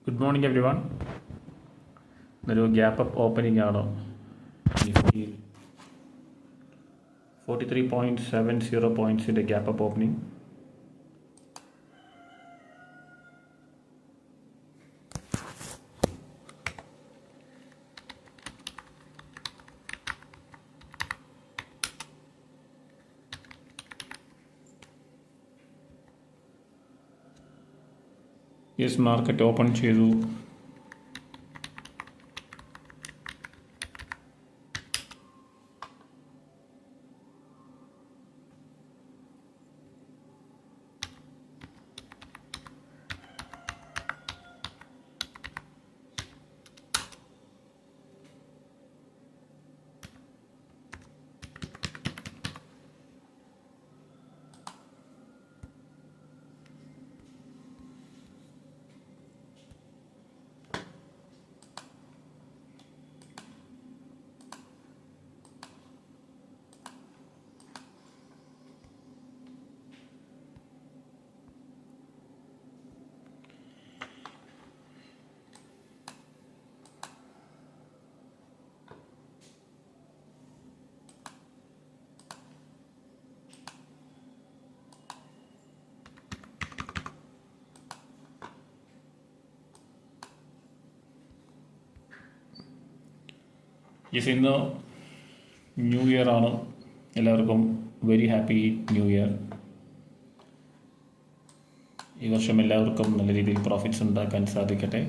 Good morning everyone. ഇന്നൊരു gap up opening ആണ്. നിഫ്റ്റിയിൽ 43.70 പോയിൻറ്റ്സിൻ്റെ gap up opening. Yes, market open ചെയ്തു. യെസ്, ഇന്ന് ന്യൂ ഇയർ ആണ്. എല്ലാവർക്കും വെരി ഹാപ്പി ന്യൂ ഇയർ. ഈ വർഷം എല്ലാവർക്കും നല്ല രീതിയിൽ പ്രോഫിറ്റ്സ് ഉണ്ടാക്കാൻ സാധിക്കട്ടെ.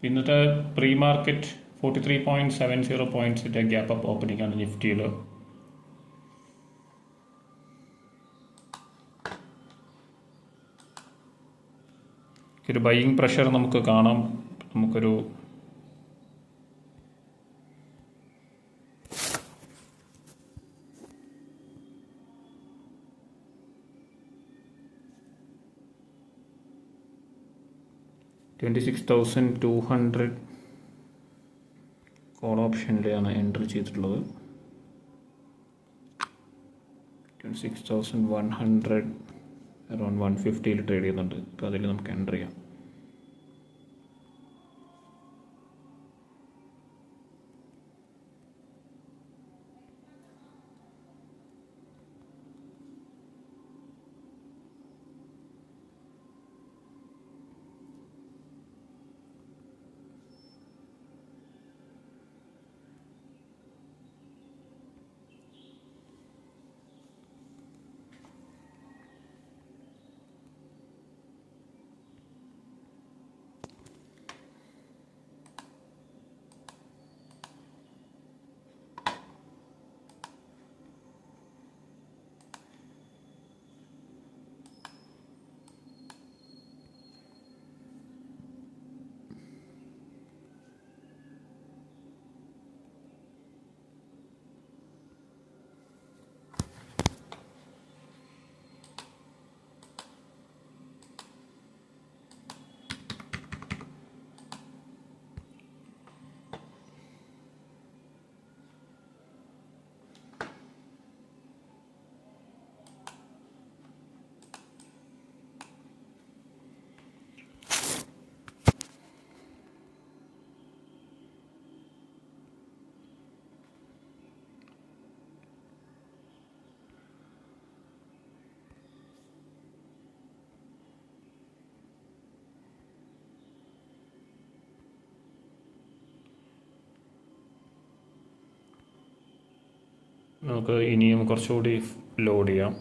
ഇന്നത്തെ പ്രീ മാർക്കറ്റ് 43.70 പോയിൻറ്റ്സിൻ്റെ ഗ്യാപ്പ് അപ്പ് ഓപ്പണിംഗ് ആണ് നിഫ്റ്റിയിൽ. ഒരു ബൈയിങ് പ്രഷർ നമുക്ക് കാണാം. നമുക്കൊരു $26,200 കോൾ ഓപ്ഷനിലാണ് എൻട്രി ചെയ്തിട്ടുള്ളത്. 26,100 അറൗണ്ട് 150 ട്രേഡ് ചെയ്യുന്നുണ്ട്. അപ്പോൾ അതിൽ നമുക്ക് എൻട്രി ചെയ്യാം. നമുക്ക് ഇനിയും കുറച്ചുകൂടി ലോഡ് ചെയ്യാം.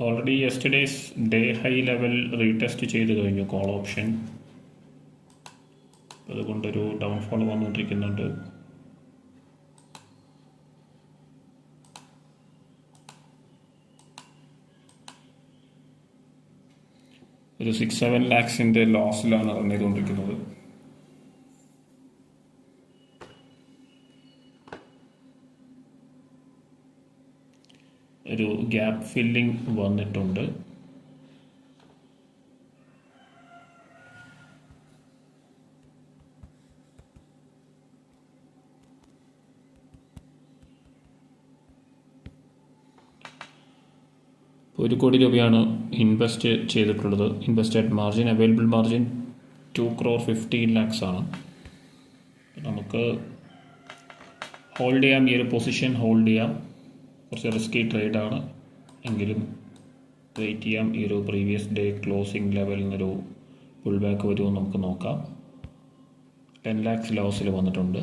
Already yesterday's day high level retest ചെയ്ത് കഴിഞ്ഞു കോൾ ഓപ്ഷൻ. അതുകൊണ്ടൊരു ഡൗൺഫോൾ വന്നുകൊണ്ടിരിക്കുന്നുണ്ട്. ഒരു 6-7 lakhs ലോസിലാണ് റൺ ചെയ്തുകൊണ്ടിരിക്കുന്നത്. ഒരു ഗ്യാപ്പ് ഫില്ലിംഗ് വന്നിട്ടുണ്ട്. ₹1 കോടി ഇൻവെസ്റ്റ് ചെയ്തിട്ടുള്ളത്. ഇൻവെസ്റ്റഡ് മാർജിൻ, അവൈലബിൾ മാർജിൻ 2,15 ആണ്. നമുക്ക് ഹോൾഡ് ചെയ്യാം, ഈ ഒരു പൊസിഷൻ ഹോൾഡ് ചെയ്യാം. കുറച്ച് റിസ്കി ട്രേഡാണ് എങ്കിലും വെയിറ്റ് ചെയ്യാം. ഈ ഒരു പ്രീവിയസ് ഡേ ക്ലോസിംഗ് ലെവലിൽ നിന്നൊരു പുൾ ബാക്ക് വരുമോ നമുക്ക് നോക്കാം. 10 lakhs ലോസിൽ വന്നിട്ടുണ്ട്.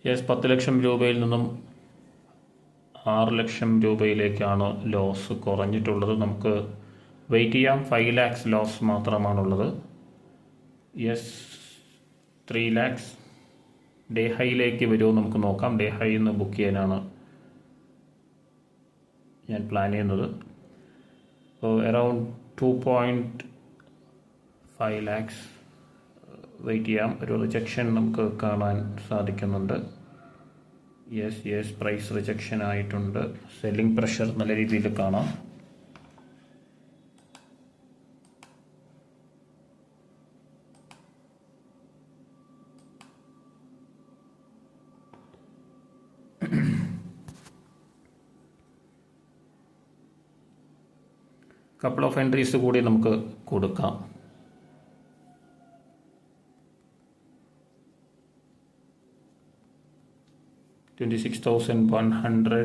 ₹10 ലക്ഷം നിന്നും 6 ലക്ഷം രൂപയിലേക്കാണ് ലോസ് കുറഞ്ഞിട്ടുള്ളത്. നമുക്ക് വെയിറ്റ് ചെയ്യാം. 5 lakhs ലോസ് മാത്രമാണുള്ളത്. 3 lakhs ഡേ ഹൈയിലേക്ക് വരുമോ നമുക്ക് നോക്കാം. ഡേ ഹൈ നിന്ന് ബുക്ക് ചെയ്യാനാണ് ഞാൻ പ്ലാൻ ചെയ്യുന്നത്. അപ്പോൾ അറൗണ്ട് 2.5 lakhs വെയിറ്റ് ചെയ്യാം. ഒരു റിജക്ഷൻ നമുക്ക് കാണാൻ സാധിക്കുന്നുണ്ട്. പ്രൈസ് റിജക്ഷൻ ആയിട്ടുണ്ട്. സെല്ലിംഗ് പ്രഷർ നല്ല രീതിയിൽ കാണാം. കപ്പിൾ ഓഫ് എൻട്രീസ് കൂടി നമുക്ക് കൊടുക്കാം. $26,100,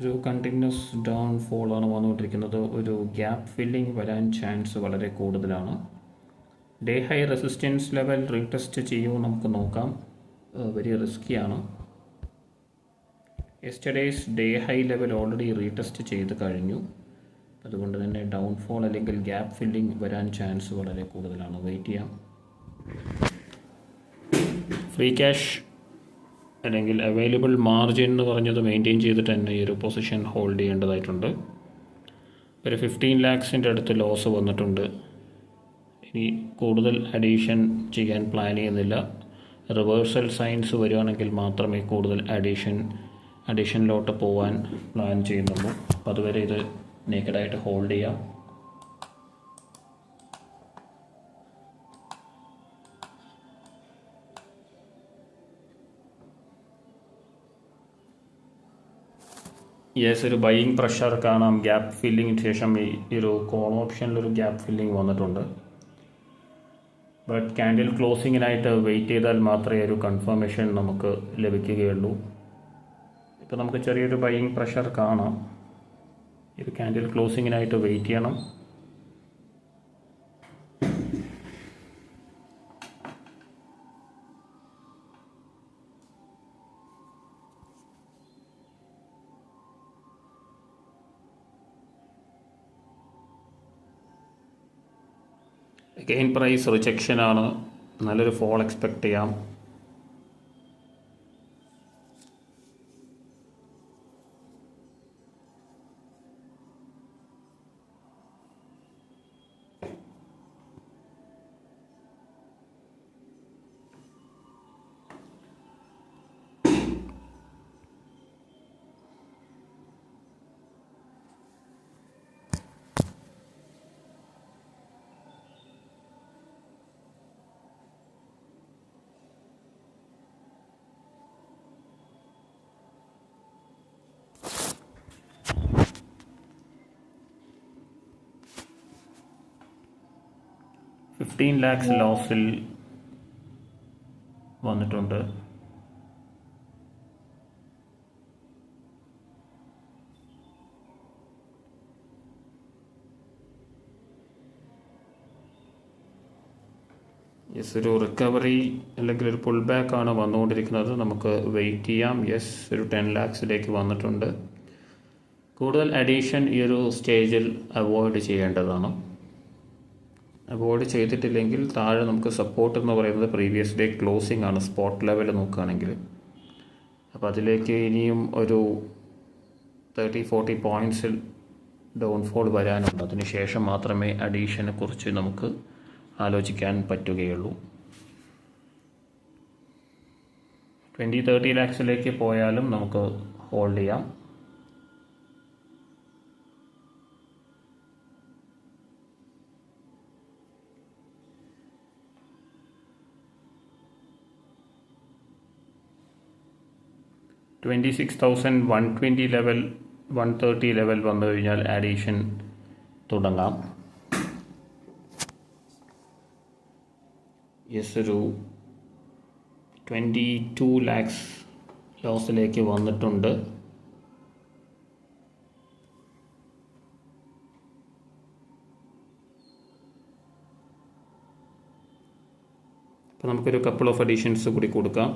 ഒരു കണ്ടിന്യൂസ് ഡൗൺഫോളാണ് വന്നുകൊണ്ടിരിക്കുന്നത്. ഒരു ഗ്യാപ്പ് ഫില്ലിംഗ് വരാൻ ചാൻസ് വളരെ കൂടുതലാണ്. Day high resistance level retest ചെയ്യുമോ നമുക്ക് നോക്കാം. വെരി റിസ്കിയാണ്. Yesterday's day high level already retest ചെയ്ത് കഴിഞ്ഞു. അതുകൊണ്ട് തന്നെ ഡൗൺഫോൾ അല്ലെങ്കിൽ ഗ്യാപ്പ് ഫില്ലിംഗ് വരാൻ ചാൻസ് വളരെ കൂടുതലാണ്. വെയിറ്റ് ചെയ്യാം. ഫ്രീ ക്യാഷ് അല്ലെങ്കിൽ അവൈലബിൾ മാർജിൻ എന്ന് പറഞ്ഞത് മെയിൻറ്റെയിൻ ചെയ്തിട്ട് തന്നെ ഈ ഒരു പൊസിഷൻ ഹോൾഡ് ചെയ്യേണ്ടതായിട്ടുണ്ട്. ഒരു 15 lakhs അടുത്ത് ലോസ് വന്നിട്ടുണ്ട്. ഇനി കൂടുതൽ അഡീഷൻ ചെയ്യാൻ പ്ലാൻ ചെയ്യുന്നില്ല. റിവേഴ്സൽ സൈൻസ് വരികയാണെങ്കിൽ മാത്രമേ കൂടുതൽ അഡീഷനിലോട്ട് പോകാൻ പ്ലാൻ ചെയ്യുന്നുള്ളൂ. അപ്പോൾ അതുവരെ ഇത് നേക്കഡായിട്ട് ഹോൾഡ് ചെയ്യാം. ഒരു ബൈയിങ് പ്രഷർ കാണാം. ഗ്യാപ്പ് ഫില്ലിങ്ങിന് ശേഷം ഈ ഒരു കോൾ ഓപ്ഷനിലൊരു ഗ്യാപ്പ് ഫില്ലിംഗ് വന്നിട്ടുണ്ട്. ബട്ട് ക്യാൻഡിൽ ക്ലോസിങ്ങിനായിട്ട് വെയിറ്റ് ചെയ്താൽ മാത്രമേ ഒരു കൺഫർമേഷൻ നമുക്ക് ലഭിക്കുകയുള്ളൂ. ഇപ്പോൾ നമുക്ക് ചെറിയൊരു ബൈയിങ് പ്രഷർ കാണാം. ഇത് ക്യാൻഡിൽ ക്ലോസിങ്ങിനായിട്ട് വെയിറ്റ് ചെയ്യണം. അഗെയിൻ പ്രൈസ് റിജക്ഷനാണ്. നല്ലൊരു ഫോൾ എക്സ്പെക്റ്റ് ചെയ്യാം. $15 lakhs ലോസിൽ വന്നിട്ടുണ്ട്. ഒരു റിക്കവറി അല്ലെങ്കിൽ ഒരു പുൾ ബാക്ക് ആണ് വന്നുകൊണ്ടിരിക്കുന്നത്. നമുക്ക് വെയിറ്റ് ചെയ്യാം. ഒരു 10 lakhsലേക്ക് വന്നിട്ടുണ്ട്. കൂടുതൽ അഡീഷൻ ഈ ഒരു സ്റ്റേജിൽ അവോയ്ഡ് ചെയ്യേണ്ടതാണ്. അവോയ്ഡ് ചെയ്തിട്ടില്ലെങ്കിൽ താഴെ നമുക്ക് സപ്പോർട്ട് എന്ന് പറയുന്നത് പ്രീവിയസ് ഡേ ക്ലോസിംഗ് ആണ്, സ്പോട്ട് ലെവൽ നോക്കുകയാണെങ്കിൽ. അപ്പോൾ അതിലേക്ക് ഇനിയും ഒരു 30-40 പോയിൻറ്റ്സിൽ ഡൗൺഫോൾ വരാനുണ്ട്. അതിനുശേഷം മാത്രമേ അഡീഷനെ കുറിച്ച് നമുക്ക് ആലോചിക്കാൻ പറ്റുകയുള്ളൂ. 20-30 lakhsലേക്ക് പോയാലും നമുക്ക് ഹോൾഡ് ചെയ്യാം. $26,120 ലെവൽ 130 ലെവൽ വന്നു കഴിഞ്ഞാൽ അഡീഷൻ തുടങ്ങാം. ഒരു 22 lakhs ലോസിലേക്ക് വന്നിട്ടുണ്ട്. അപ്പോൾ നമുക്കൊരു കപ്പിൾ ഓഫ് അഡീഷൻസ് കൂടി കൊടുക്കാം.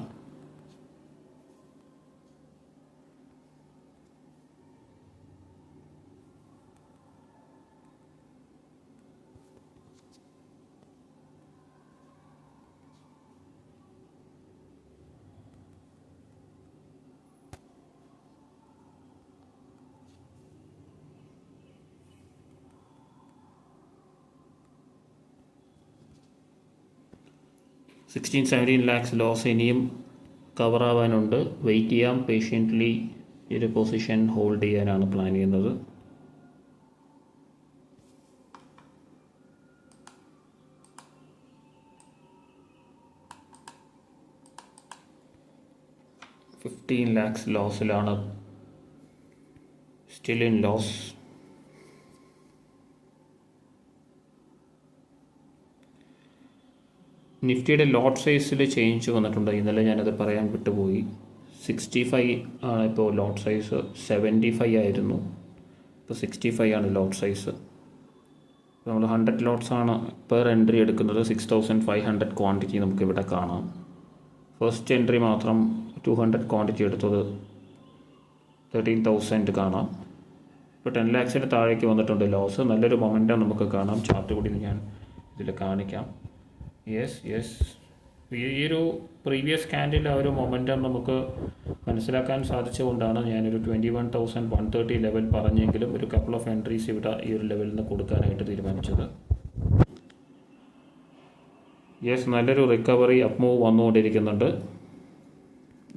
$16-17 lakhs ലോസ് ഇനിയും കവറാവാനുണ്ട്. വെയിറ്റ് ചെയ്യാം. പേഷ്യൻ്റ്ലി ഈ ഒരു പൊസിഷൻ ഹോൾഡ് ചെയ്യാനാണ് പ്ലാൻ ചെയ്യുന്നത്. $15 lakhs ലോസിലാണ്. Still in loss. നിഫ്റ്റിയുടെ ലോട്ട് സൈസിൽ ചേഞ്ച് വന്നിട്ടുണ്ട്. ഇന്നലെ ഞാനത് പറയാൻ വിട്ടുപോയി. 65 ആണ് ഇപ്പോൾ ലോട്ട് സൈസ്. 75 ആയിരുന്നു, ഇപ്പോൾ 65 ആണ് ലോട്ട് സൈസ്. നമ്മൾ 100 ലോട്ട്സാണ് പെർ എൻട്രി എടുക്കുന്നത്. 6500 ക്വാണ്ടിറ്റി നമുക്കിവിടെ കാണാം. ഫസ്റ്റ് എൻട്രി മാത്രം 200 ക്വാണ്ടിറ്റി എടുത്തത് 13,000 കാണാം. ഇപ്പോൾ 10 lakhsന് താഴേക്ക് വന്നിട്ടുണ്ട് ലോസ്. നല്ലൊരു മൊമെൻറ്റം നമുക്ക് കാണാം. ചാർട്ട് കൂടി ഞാൻ ഇതിൽ കാണിക്കാം. ഈ ഒരു പ്രീവിയസ് ക്യാൻഡിൽ ആ ഒരു മൊമെൻറ്റം നമുക്ക് മനസ്സിലാക്കാൻ സാധിച്ചുകൊണ്ടാണ് ഞാനൊരു 21,130 ലെവൽ പറഞ്ഞെങ്കിലും ഒരു കപ്പിൾ ഓഫ് എൻട്രീസ് ഇവിടെ ഈ ഒരു ലെവലിൽ നിന്ന് കൊടുക്കാനായിട്ട് തീരുമാനിച്ചത്. നല്ലൊരു റിക്കവറി അപ്പ് മൂവ് വന്നുകൊണ്ടിരിക്കുന്നുണ്ട്.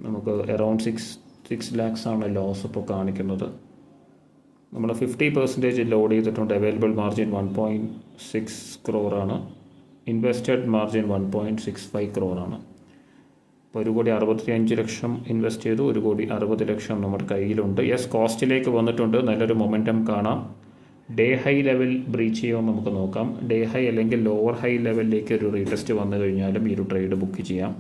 നമുക്ക് അറൗണ്ട് 6 lakhs ആണ് ലോസ് ഇപ്പോൾ കാണിക്കുന്നത്. നമ്മൾ 50% ലോഡ് ചെയ്തിട്ടുണ്ട്. അവൈലബിൾ മാർജിൻ 1.6 crore ആണ്. ഇൻവെസ്റ്റഡ് മാർജിൻ 1.65 crore ആണ്. ഇപ്പോൾ 1,65 ലക്ഷം ഇൻവെസ്റ്റ് ചെയ്തു. 1,60 ലക്ഷം നമ്മുടെ കയ്യിലുണ്ട്. കോസ്റ്റിലേക്ക് വന്നിട്ടുണ്ട്. നല്ലൊരു മൊമെൻറ്റം കാണാം. ഡേ ഹൈ ലെവൽ ബ്രീച്ച് ചെയ്യുമെന്ന് നമുക്ക് നോക്കാം. ഡേ ഹൈ അല്ലെങ്കിൽ ലോവർ ഹൈ ലെവലിലേക്ക് ഒരു റീടെസ്റ്റ് വന്നു കഴിഞ്ഞാലും ഈ ഒരു ട്രേഡ് ബുക്ക് ചെയ്യാം.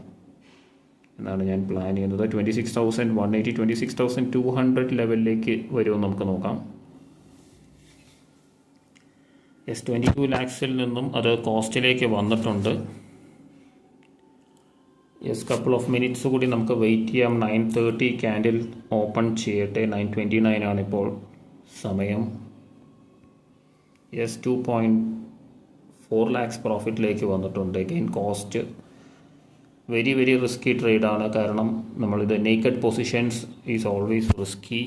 എന്നാണ് ഞാൻ പ്ലാൻ ചെയ്യുന്നത്. 26,180 26,200 ലെവലിലേക്ക് വരുമെന്ന് നമുക്ക് നോക്കാം. 22 ലാക്സിൽ നിന്നും അത് കോസ്റ്റിലേക്ക് വന്നിട്ടുണ്ട്. കപ്പിൾ ഓഫ് മിനിറ്റ്സ് കൂടി നമുക്ക് വെയിറ്റ് ചെയ്യാം. 9:30 ക്യാൻഡിൽ ഓപ്പൺ ചെയ്യട്ടെ. 9:29 ആണിപ്പോൾ സമയം. 2.4 ലാക്സ് പ്രോഫിറ്റിലേക്ക് വന്നിട്ടുണ്ട്. Again cost very very risky ട്രേഡാണ്. കാരണം നമ്മളിത് naked positions is always risky.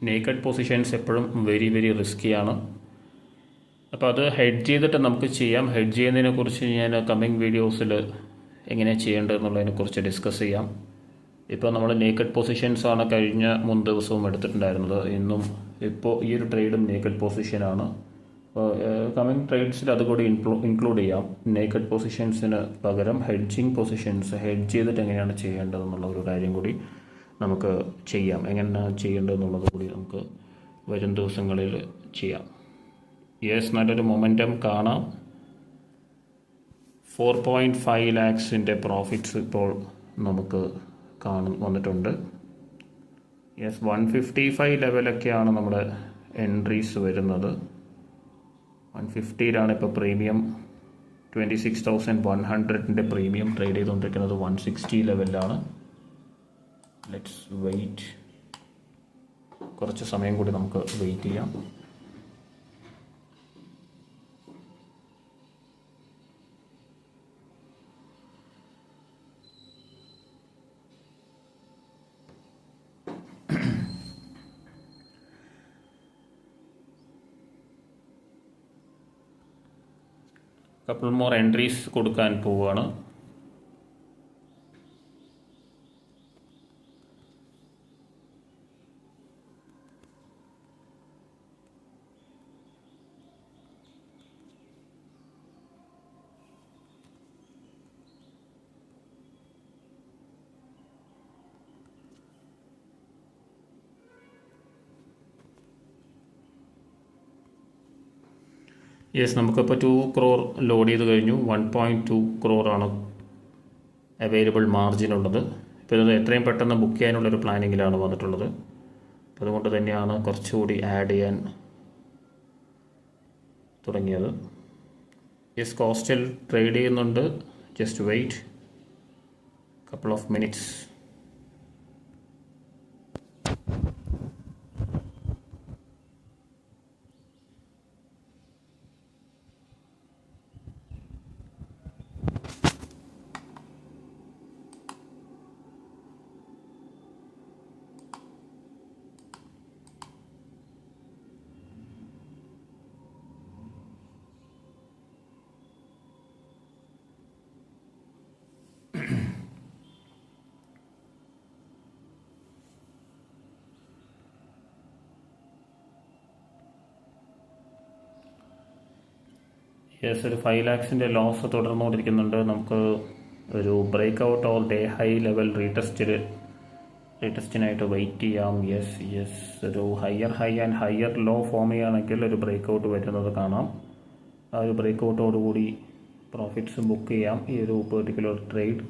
Naked positions എപ്പോഴും വെരി വെരി റിസ്ക്കിയാണ്. അപ്പോൾ അത് ഹെഡ്ജ് ചെയ്തിട്ട് നമുക്ക് ചെയ്യാം. ഹെഡ്ജ് ചെയ്യുന്നതിനെ കുറിച്ച് ഞാൻ കമ്മിങ് വീഡിയോസിൽ എങ്ങനെയാണ് ചെയ്യേണ്ടതെന്നുള്ളതിനെക്കുറിച്ച് ഡിസ്കസ് ചെയ്യാം. ഇപ്പോൾ നമ്മൾ നേക്കഡ് പൊസിഷൻസാണ് കഴിഞ്ഞ 3 ദിവസവും എടുത്തിട്ടുണ്ടായിരുന്നത്. ഇന്നും ഇപ്പോൾ ഈ ഒരു ട്രേഡും നേക്കഡ് പൊസിഷനാണ്. അപ്പോൾ കമ്മിങ് ട്രേഡ്സിൽ അതുകൂടി ഇൻക്ലൂഡ് ചെയ്യാം. നേക്കഡ് പൊസിഷൻസിന് പകരം ഹെഡ്ജിങ് പൊസിഷൻസ് ഹെഡ്ജ് ചെയ്തിട്ട് എങ്ങനെയാണ് ചെയ്യേണ്ടതെന്നുള്ള ഒരു കാര്യം കൂടി നമുക്ക് ചെയ്യാം. എങ്ങനെയാണ് ചെയ്യേണ്ടതെന്നുള്ളത് കൂടി നമുക്ക് വരും ദിവസങ്ങളിൽ ചെയ്യാം. നല്ലൊരു മൊമെൻറ്റം കാണാം. 4.5 ലാക്സിൻ്റെ പ്രോഫിറ്റ്സ് ഇപ്പോൾ നമുക്ക് വന്നിട്ടുണ്ട്. 155 ലെവലൊക്കെയാണ് നമ്മുടെ എൻട്രീസ് വരുന്നത്. 150യിലാണ് ഇപ്പോൾ പ്രീമിയം. 26,100ൻ്റെ പ്രീമിയം ട്രേഡ് ചെയ്തുകൊണ്ടിരിക്കുന്നത് 160 ലെവലിലാണ്. Let's wait. കുറച്ച് സമയം കൂടി നമുക്ക് വെയിറ്റ് ചെയ്യാം. കപ്പിൾ മോർ എൻട്രീസ് കൊടുക്കാൻ പോവുകയാണ്. നമുക്കിപ്പോൾ 2 crore ലോഡ് ചെയ്ത് കഴിഞ്ഞു. 1.2 crore ആണ് അവൈലബിൾ മാർജിനുള്ളത്. ഇപ്പോൾ ഇത് എത്രയും പെട്ടെന്ന് ബുക്ക് ചെയ്യാനുള്ളൊരു പ്ലാനിങ്ങിലാണ് വന്നിട്ടുള്ളത്. അപ്പോൾ അതുകൊണ്ട് തന്നെയാണ് കുറച്ചുകൂടി ആഡ് ചെയ്യാൻ തുടങ്ങിയത്. കോസ്റ്റിൽ ട്രേഡ് ചെയ്യുന്നുണ്ട്. Just wait couple of minutes. ഒരു 5 ലാക്സിൻ്റെ ലോസ് തുടർന്നുകൊണ്ടിരിക്കുന്നുണ്ട്. നമുക്ക് ഒരു break out or day high level റീടെസ്റ്റിനായിട്ട് വെയിറ്റ് ചെയ്യാം. ഒരു higher high and higher low form ചെയ്യുകയാണെങ്കിൽ ഒരു ബ്രേക്ക് ഔട്ട് വരുന്നത് കാണാം. ആ ഒരു ബ്രേക്ക് ഔട്ടോടുകൂടി പ്രോഫിറ്റ്സ് ബുക്ക് ചെയ്യാം ഈ ഒരു പെർട്ടിക്കുലർ ട്രേഡ്.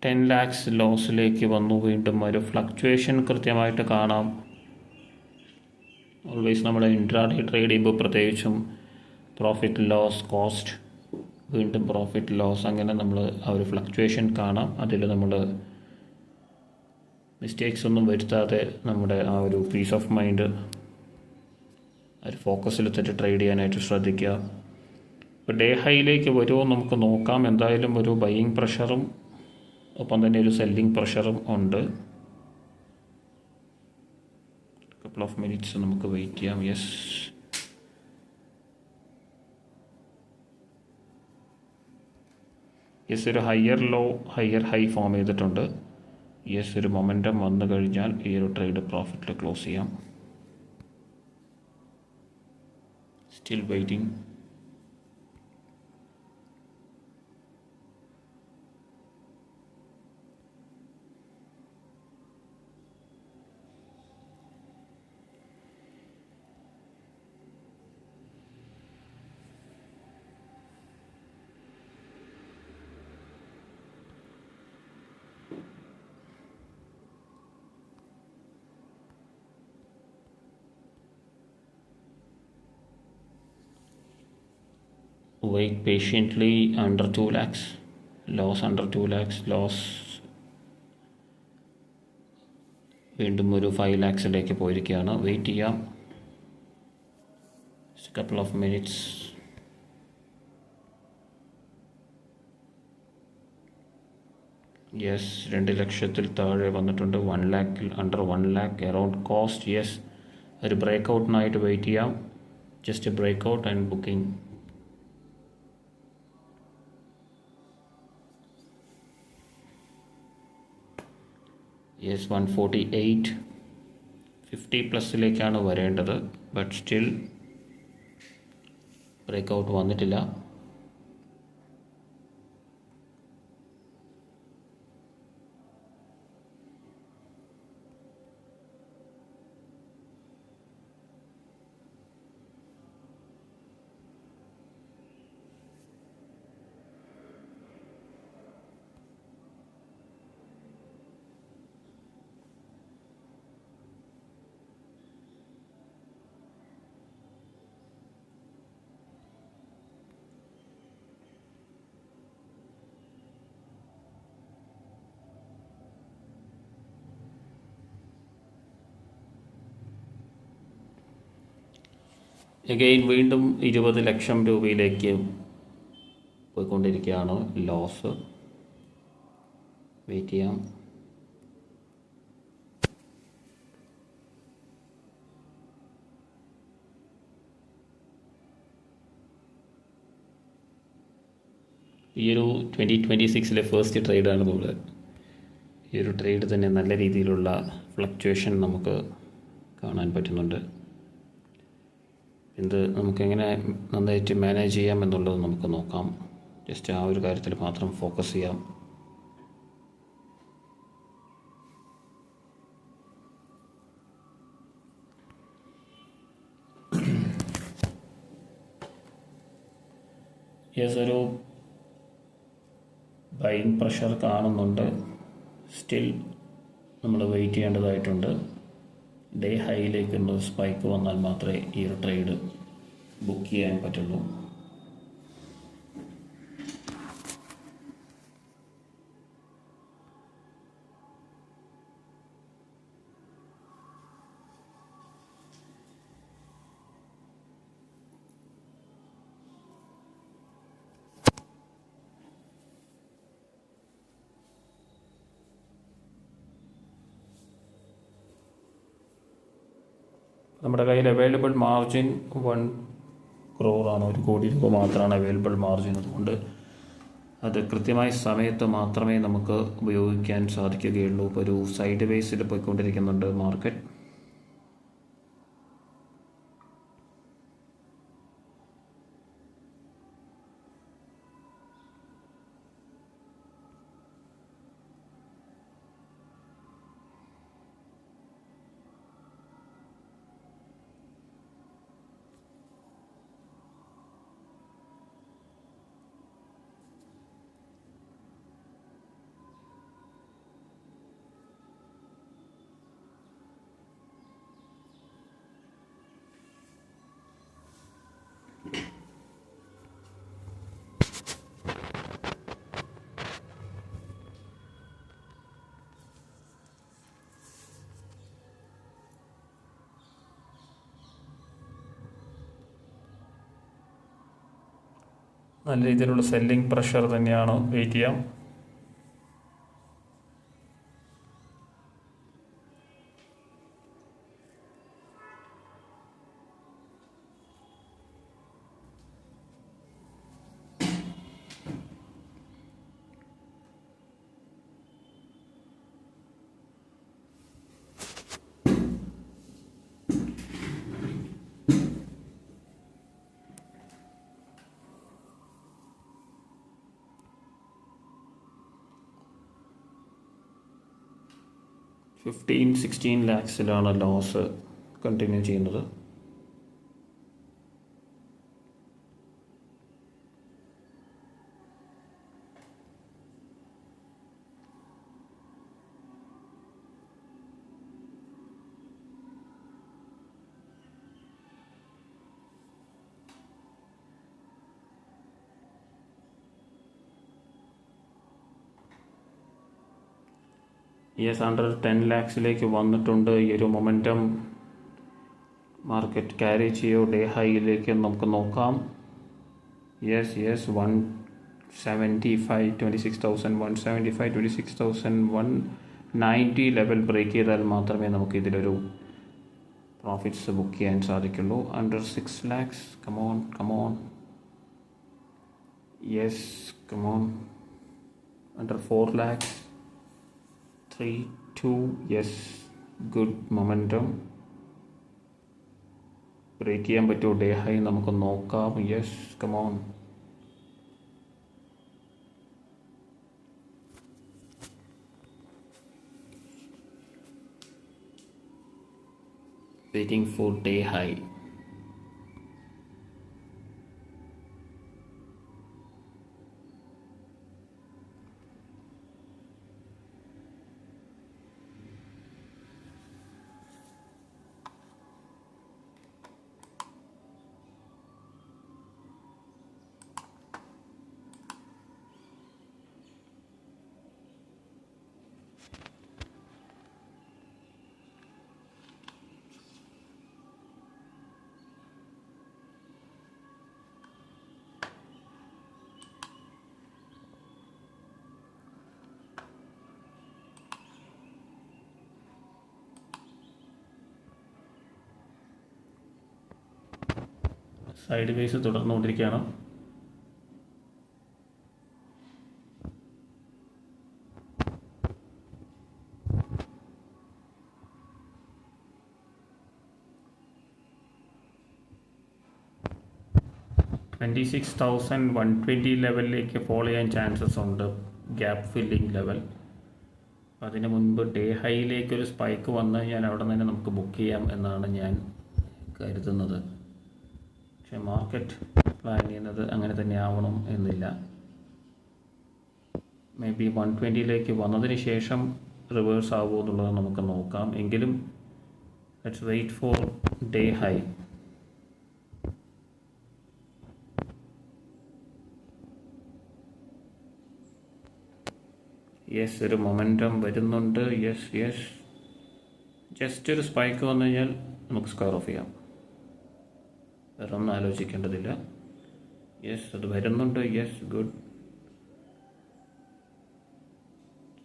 $10 lakhs ലോസിലേക്ക് വന്നു. വീണ്ടും ഒരു ഫ്ലക്ച്വേഷൻ കൃത്യമായിട്ട് കാണാം. ഓൾവേസ് നമ്മൾ ഇൻട്രാഡേ ട്രേഡ് ചെയ്യുമ്പോൾ പ്രത്യേകിച്ചും പ്രോഫിറ്റ് ലോസ് കോസ്റ്റ് വീണ്ടും പ്രോഫിറ്റ് ലോസ് അങ്ങനെ നമ്മൾ ആ ഒരു ഫ്ലക്ച്വേഷൻ കാണാം. അതിൽ നമ്മൾ മിസ്റ്റേക്സ് ഒന്നും വരുത്താതെ നമ്മുടെ ആ ഒരു പീസ് ഓഫ് മൈൻഡ് ഒരു ഫോക്കസിലെത്തിട്ട് ട്രേഡ് ചെയ്യാനായിട്ട് ശ്രദ്ധിക്കുക. ഇപ്പോൾ ഡേ ഹൈയിലേക്ക് വരുമോ നമുക്ക് നോക്കാം. എന്തായാലും ഒരു ബൈയിങ് പ്രഷറും ഒപ്പം തന്നെ ഒരു സെല്ലിംഗ് പ്രഷറും ഉണ്ട്. കപ്പിൾ ഓഫ് മിനിറ്റ്സ് നമുക്ക് വെയിറ്റ് ചെയ്യാം. യെസ് ഒരു higher low higher high form ചെയ്തിട്ടുണ്ട്. യെസ് ഒരു മൊമെൻറ്റം വന്നു കഴിഞ്ഞാൽ ഈ ഒരു ട്രേഡ് പ്രോഫിറ്റിൽ ക്ലോസ് ചെയ്യാം. Still waiting. Wait patiently under 2 lakhs. Loss under 2 lakhs. Loss വീണ്ടും ഒരു 5 lakhsiലേക്ക് പോയിരിക്കുകയാണ്. വെയിറ്റ് ചെയ്യാം. Couple of minutes. യെസ് 2 ലക്ഷത്തിൽ താഴെ വന്നിട്ടുണ്ട്. 1 lakhൽ under 1 lakh around cost. Yes ഒരു ബ്രേക്ക് ഔട്ടിനായിട്ട് വെയിറ്റ് ചെയ്യാം. Just break out and booking. Yes 148 50 പ്ലസിലേക്കാണ് വരേണ്ടത്. ബട്ട് സ്റ്റിൽ ബ്രേക്ക് ഔട്ട് വന്നിട്ടില്ല. എഗെയിൻ വീണ്ടും 20 ലക്ഷം രൂപയിലേക്ക് പോയിക്കൊണ്ടിരിക്കുകയാണ്. ലോസ്. വെയിറ്റ് ചെയ്യാം. ഈ ഒരു 2026 ഫസ്റ്റ് ട്രേഡാണ് നമ്മൾ. ഈ ഒരു ട്രേഡ് തന്നെ നല്ല രീതിയിലുള്ള ഫ്ലക്ച്വേഷൻ നമുക്ക് കാണാൻ പറ്റുന്നുണ്ട്. ഇത് നമുക്കെങ്ങനെ നന്നായിട്ട് മാനേജ് ചെയ്യാം എന്നുള്ളത് നമുക്ക് നോക്കാം. ജസ്റ്റ് ആ ഒരു കാര്യത്തിൽ മാത്രം ഫോക്കസ് ചെയ്യാം. യെസ് ഒരു ബൈയിങ് പ്രഷർ കാണുന്നുണ്ട്. സ്റ്റിൽ നമ്മൾ വെയിറ്റ് ചെയ്യേണ്ടതായിട്ടുണ്ട്. ഡേ ഹൈയിലേക്കുള്ള സ്പൈക്ക് വന്നാൽ മാത്രമേ ഈ ഒരു ട്രേഡ് ബുക്ക് ചെയ്യാൻ പറ്റുള്ളൂ. നമ്മുടെ കയ്യിൽ അവൈലബിൾ മാർജിൻ 1 crore ആണ്. 1 കോടി രൂപ മാത്രമാണ് അവൈലബിൾ മാർജിൻ. അതുകൊണ്ട് അത് കൃത്യമായ സമയത്ത് മാത്രമേ നമുക്ക് ഉപയോഗിക്കാൻ സാധിക്കുകയുള്ളൂ. ഇപ്പോൾ ഒരു സൈഡ് വേസിൽ പോയിക്കൊണ്ടിരിക്കുന്നുണ്ട് മാർക്കറ്റ്. നല്ല രീതിയിലുള്ള സെല്ലിംഗ് പ്രഷർ തന്നെയാണ്. വെയിറ്റ് ചെയ്യാം. $15-16 lakhs ലോസ് കണ്ടിന്യൂ ചെയ്യുന്നത്. അണ്ടർ 10 lakhs വന്നിട്ടുണ്ട്. ഈ ഒരു മൊമെൻറ്റം മാർക്കറ്റ് ക്യാരി ചെയ്യോ ഡേ ഹൈയിലേക്ക് നമുക്ക് നോക്കാം. 175, 26,000, 175, 26,000, 190 ലെവൽ ബ്രേക്ക് ചെയ്താൽ മാത്രമേ നമുക്ക് ഇതിലൊരു പ്രോഫിറ്റ്സ് ബുക്ക് ചെയ്യാൻ സാധിക്കുള്ളൂ. Under 6 lakhs, come on. Come on. Under 4 lakhs, 3, 2, good momentum. Break ചെയ്യാൻ പറ്റുമോ ഡേ ഹൈ നമുക്ക് നോക്കാം. Come on. Waiting for day high. Sideways തുടർന്നുകൊണ്ടിരിക്കുകയാണ്. $26,120 ലെവലിലേക്ക് ഫോളോ ചെയ്യാൻ ചാൻസസ് ഉണ്ട്. Gap filling level. അതിന് മുൻപ് ഡേ ഹൈയിലേക്കൊരു സ്പൈക്ക് വന്നു കഴിഞ്ഞാൽ അവിടെ തന്നെ നമുക്ക് ബുക്ക് ചെയ്യാം എന്നാണ് ഞാൻ കരുതുന്നത്. പക്ഷേ മാർക്കറ്റ് പ്ലാൻ ചെയ്യുന്നത് അങ്ങനെ തന്നെ ആവണം എന്നില്ല. മേ ബി 120 വന്നതിന് ശേഷം റിവേഴ്സ് ആവുമോ എന്നുള്ളത് നമുക്ക് നോക്കാം. എങ്കിലും let's wait for day high. ഒരു മൊമെൻറ്റം വരുന്നുണ്ട്. ജസ്റ്റ് ഒരു സ്പൈക്ക് വന്നു കഴിഞ്ഞാൽ നമുക്ക് സ്ക്വയർ ഓഫ് ചെയ്യാം. വേറെ ഒന്നും ആലോചിക്കേണ്ടതില്ല. അത് വരുന്നുണ്ട്. ഗുഡ്.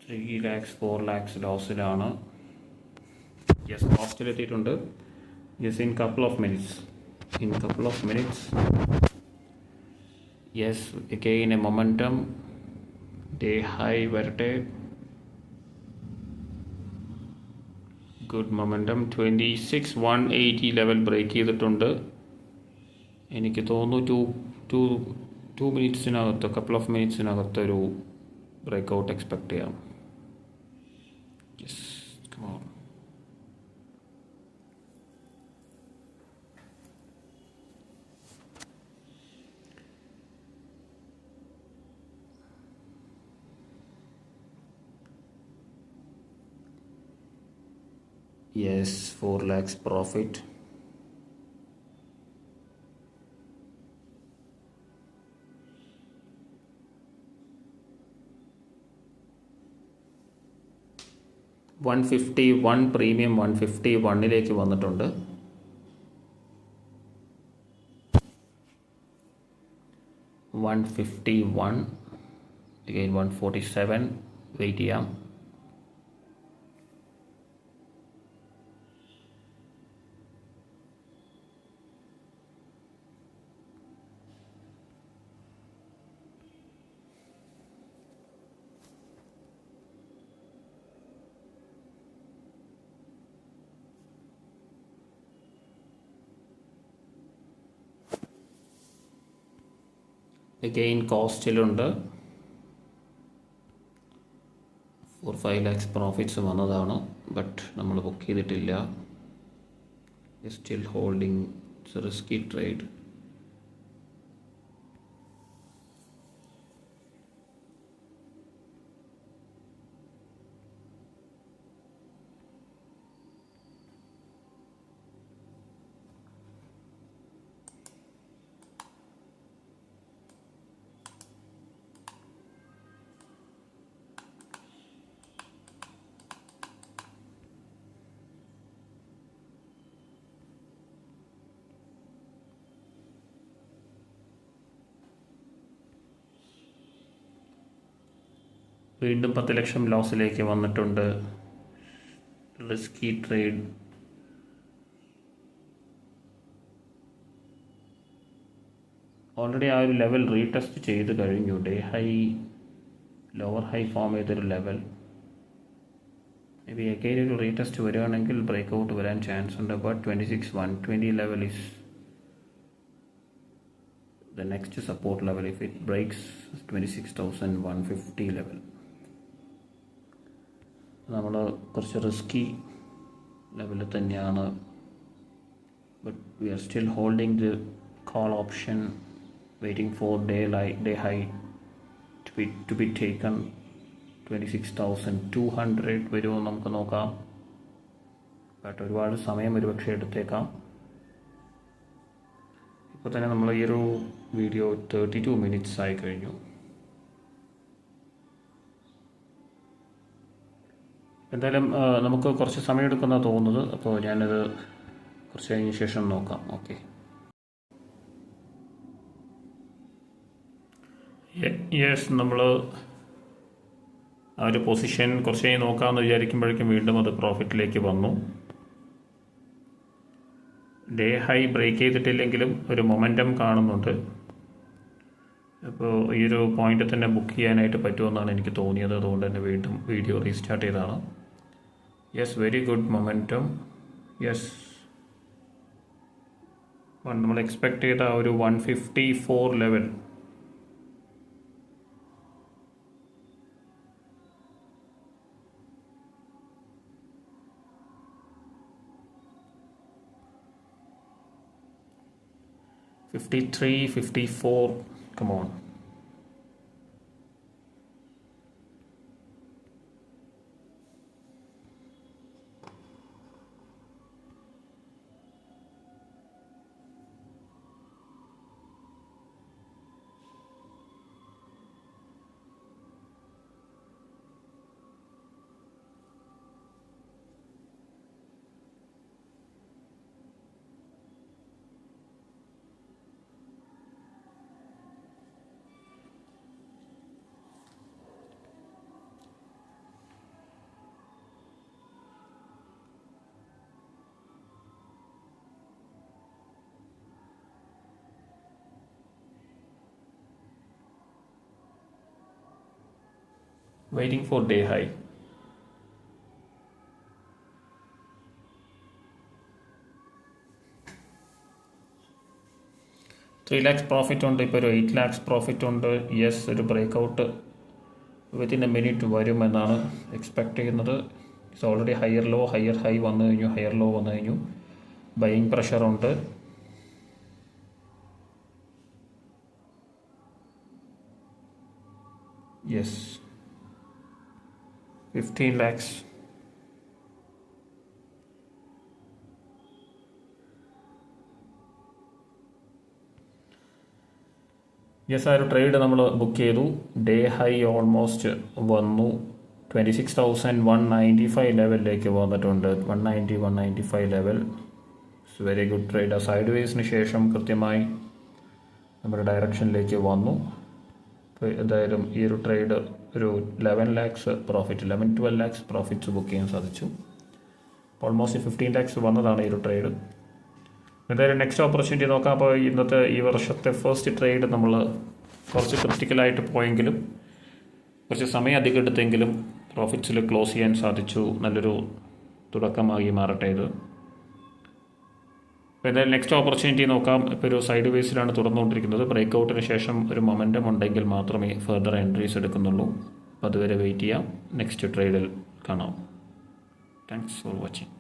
3 lakhs, 4 lakhs ലോസിലാണ്. കോസ്റ്റിലെത്തിയിട്ടുണ്ട്. In couple of minutes. again a momentum. Day high വരട്ടെ. Good momentum. 26,180 ലെവൽ ബ്രേക്ക് ചെയ്തിട്ടുണ്ട്. എനിക്ക് തോന്നുന്നു 2 മിനിറ്റ്സിനകത്ത്, കപ്പിൾ ഓഫ് മിനിറ്റ്സിനകത്ത് ഒരു ബ്രേക്ക്ഔട്ട് എക്സ്പെക്റ്റ് ചെയ്യാം. come on. Yes, 4 lakhs profit. $151 പ്രീമിയം 151 വന്നിട്ടുണ്ട്. 151, again 147, വെയിറ്റ് ചെയ്യാം. അഗെയിൻ കോസ്റ്റിലുണ്ട് 4-5 lakhs പ്രോഫിറ്റ്സ് വന്നതാണ്, ബട്ട് നമ്മൾ ബുക്ക് ചെയ്തിട്ടില്ല. Still holding, it's a risky trade. വീണ്ടും 10 ലക്ഷം ലോസിലേക്ക് വന്നിട്ടുണ്ട്. Risky trade. ഓൾറെഡി ആ ഒരു ലെവൽ റീടെസ്റ്റ് ചെയ്ത് കഴിഞ്ഞു. Day high, lower high form ചെയ്തൊരു ലെവൽ. മേ ബി അഗൈൻ ഒരു റീടെസ്റ്റ് വരികയാണെങ്കിൽ ബ്രേക്ക് ഔട്ട് വരാൻ ചാൻസ് ഉണ്ട്. But 26,120 level is the next support level if it breaks 26,150 level. നമ്മൾ കുറച്ച് റിസ്കി ലെവലിൽ തന്നെയാണ്. But we are still holding the call option, waiting for day high to be taken. 26,200 വരുമോ നമുക്ക് നോക്കാം. ബട്ട് ഒരുപാട് സമയം ഒരുപക്ഷെ എടുത്തേക്കാം. ഇപ്പോൾ തന്നെ നമ്മൾ ഈ ഒരു വീഡിയോ 32 minutes ആയി കഴിഞ്ഞു. എന്തായാലും നമുക്ക് കുറച്ച് സമയം എടുക്കുന്ന തോന്നുന്നത്. അപ്പോൾ ഞാനത് കുറച്ച് കഴിഞ്ഞ ശേഷം നോക്കാം. ഓക്കെ, യെസ്, നമ്മൾ ആ ഒരു പൊസിഷൻ കുറച്ച് കഴിഞ്ഞ് നോക്കാമെന്ന് വിചാരിക്കുമ്പോഴേക്കും വീണ്ടും അത് പ്രോഫിറ്റിലേക്ക് വന്നു. ഡേ ഹൈ ബ്രേക്ക് ചെയ്തിട്ടില്ലെങ്കിലും ഒരു മൊമെൻറ്റം കാണുന്നുണ്ട്. അപ്പോൾ ഈ ഒരു പോയിന്റ് തന്നെ ബുക്ക് ചെയ്യാനായിട്ട് പറ്റുമെന്നാണ് എനിക്ക് തോന്നിയത്. അതുകൊണ്ട് തന്നെ വീണ്ടും വീഡിയോ റീസ്റ്റാർട്ട് ചെയ്തതാണ്. Yes, very good momentum. Yes, നമ്മൾ എക്സ്പെക്ട് ചെയ്ത ഒരു 154 level, $53, $54, come on. Waiting for day high. $3 lakhs പ്രോഫിറ്റ് ഉണ്ട്. ഇപ്പോൾ ഒരു 8 lakhs പ്രോഫിറ്റ് ഉണ്ട്. യെസ്, ഒരു break out within a minute വരുമെന്നാണ് എക്സ്പെക്റ്റ് ചെയ്യുന്നത്. It's already higher low, higher high വന്നു കഴിഞ്ഞു, ഹയർ ലോ വന്നു കഴിഞ്ഞു. ബൈയിങ് പ്രഷറുണ്ട്. Yes, 15 lakhs. യെസ്, ആ ഒരു ട്രേഡ് നമ്മൾ ബുക്ക് ചെയ്തു. ഡേ ഹൈ ഓൾമോസ്റ്റ് വന്നു. 26,195 ലെവലിലേക്ക് വന്നിട്ടുണ്ട്. 190, 195 level. It's very good trade. ആ സൈഡ് വേസിന് ശേഷം കൃത്യമായി നമ്മുടെ ഡയറക്ഷനിലേക്ക് വന്നു. ഇപ്പോൾ എന്തായാലും ഈ ഒരു ട്രേഡ് ഒരു 11 lakhs profit 11-12 lakhs profits book ചെയ്യാൻ സാധിച്ചു. ഓൾമോസ്റ്റ് 15 ലാക്സ് വന്നതാണ് ഈ ഒരു ട്രേഡ്. എന്തായാലും നെക്സ്റ്റ് ഓപ്പർച്യൂണിറ്റി നോക്കാം. അപ്പോൾ ഇന്നത്തെ ഈ വർഷത്തെ ഫസ്റ്റ് ട്രേഡ് നമ്മൾ കുറച്ച് ക്രിട്ടിക്കലായിട്ട് പോയെങ്കിലും കുറച്ച് സമയം അധികം എടുത്തെങ്കിലും പ്രോഫിറ്റ്സിൽ ക്ലോസ് ചെയ്യാൻ സാധിച്ചു. നല്ലൊരു തുടക്കമായി മാറട്ടെ ഇത്. അപ്പോൾ എന്തായാലും നെക്സ്റ്റ് ഓപ്പർച്യൂണിറ്റി നോക്കാം. ഇപ്പോൾ ഒരു സൈഡ് വേസിലാണ് തുറന്നുകൊണ്ടിരിക്കുന്നത്. ബ്രേക്ക് ഔട്ടിന് ശേഷം ഒരു മൊമെൻറ്റം ഉണ്ടെങ്കിൽ മാത്രമേ ഫർദർ എൻട്രീസ് എടുക്കുന്നുള്ളൂ. അപ്പോൾ അതുവരെ വെയിറ്റ് ചെയ്യാം. നെക്സ്റ്റ് ട്രേഡിൽ കാണാം. Thanks for watching.